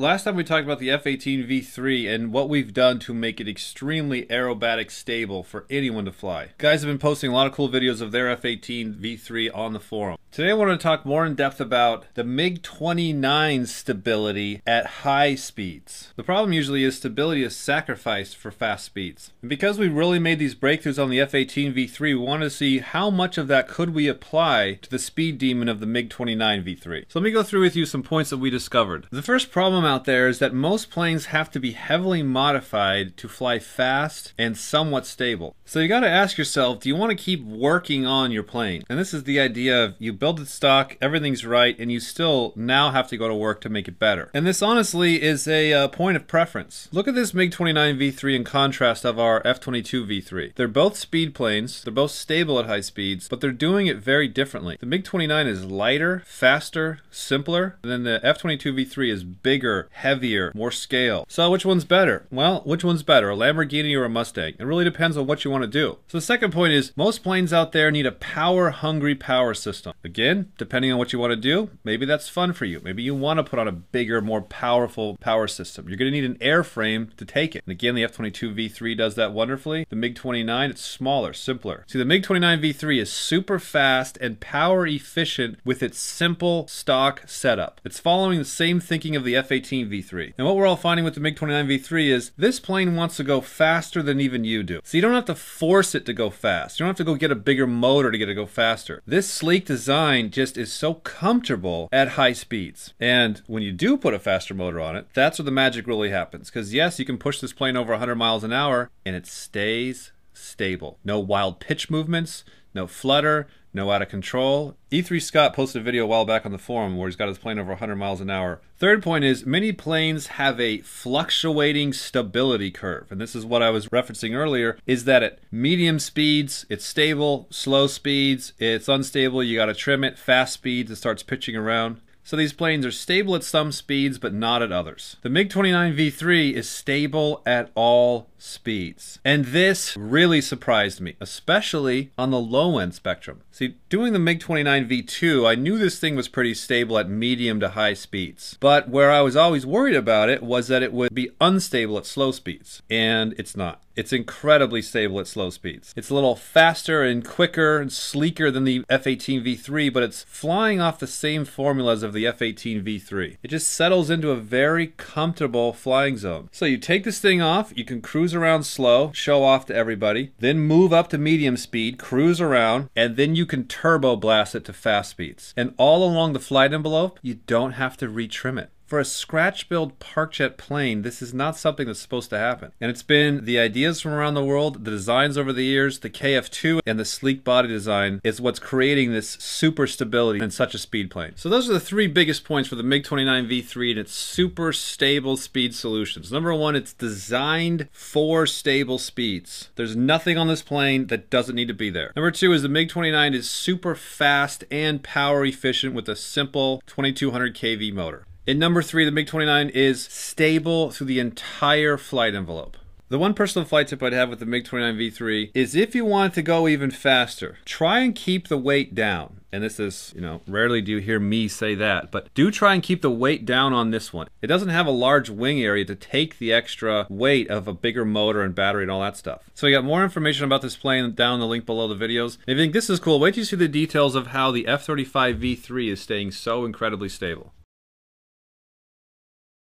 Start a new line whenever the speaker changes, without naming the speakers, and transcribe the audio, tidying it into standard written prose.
Last time we talked about the F-18 V3 and what we've done to make it extremely aerobatic stable for anyone to fly. Guys have been posting a lot of cool videos of their F-18 V3 on the forum. Today I want to talk more in depth about the MiG-29 stability at high speeds. The problem usually is stability is sacrificed for fast speeds. And because we really made these breakthroughs on the F-18 V3, we want to see how much of that could we apply to the speed demon of the MiG-29 V3. So let me go through with you some points that we discovered. The first problem out there is that most planes have to be heavily modified to fly fast and somewhat stable. So you got to ask yourself, do you want to keep working on your plane? And this is the idea of you build it stock, everything's right, and you still now have to go to work to make it better. And this honestly is a point of preference. Look at this MiG-29 V3 in contrast of our F-22 V3. They're both speed planes, they're both stable at high speeds, but they're doing it very differently. The MiG-29 is lighter, faster, simpler, and then the F-22 V3 is bigger, heavier, more scale. So which one's better? Well, which one's better, a Lamborghini or a Mustang? It really depends on what you want to do. So the second point is, most planes out there need a power-hungry power system. Again, depending on what you want to do, maybe that's fun for you. Maybe you want to put on a bigger, more powerful power system. You're going to need an airframe to take it. And again, the F-22 V3 does that wonderfully. The MiG-29, it's smaller, simpler. See, the MiG-29 V3 is super fast and power efficient with its simple stock setup. It's following the same thinking of the F-18 V3. And what we're all finding with the MiG-29 V3 is this plane wants to go faster than even you do. So you don't have to force it to go fast. You don't have to go get a bigger motor to get it to go faster. This sleek design just is so comfortable at high speeds. And when you do put a faster motor on it, that's where the magic really happens. Because yes, you can push this plane over 100 miles an hour and it stays stable. No wild pitch movements, no flutter, no out of control. E3 Scott posted a video a while back on the forum where he's got his plane over 100 miles an hour. Third point is, many planes have a fluctuating stability curve. And this is what I was referencing earlier, is that at medium speeds, it's stable, slow speeds, it's unstable, you gotta trim it, fast speeds, it starts pitching around. So these planes are stable at some speeds, but not at others. The MiG-29 V3 is stable at all speeds. And this really surprised me, especially on the low end spectrum. See, doing the MiG-29 V2, I knew this thing was pretty stable at medium to high speeds. But where I was always worried about it was that it would be unstable at slow speeds. And it's not. It's incredibly stable at slow speeds. It's a little faster and quicker and sleeker than the F-18 V3, but it's flying off the same formulas of the F-18 V3. It just settles into a very comfortable flying zone. So you take this thing off, you can cruise around slow, show off to everybody, then move up to medium speed, cruise around, and then you can turbo blast it to fast speeds. And all along the flight envelope, you don't have to retrim it. For a scratch-build park-jet plane, this is not something that's supposed to happen. And it's been the ideas from around the world, the designs over the years, the KF2 and the sleek body design is what's creating this super stability in such a speed plane. So those are the three biggest points for the MiG-29 V3 and its super stable speed solutions. Number one, it's designed for stable speeds. There's nothing on this plane that doesn't need to be there. Number two is the MiG-29 is super fast and power efficient with a simple 2200 kV motor. And number three, the MiG-29 is stable through the entire flight envelope. The one personal flight tip I'd have with the MiG-29 V3 is if you want to go even faster, try and keep the weight down. And this is, rarely do you hear me say that, but do try and keep the weight down on this one. It doesn't have a large wing area to take the extra weight of a bigger motor and battery and all that stuff. So we got more information about this plane down in the link below the videos. If you think this is cool, wait till you see the details of how the F-35 V3 is staying so incredibly stable.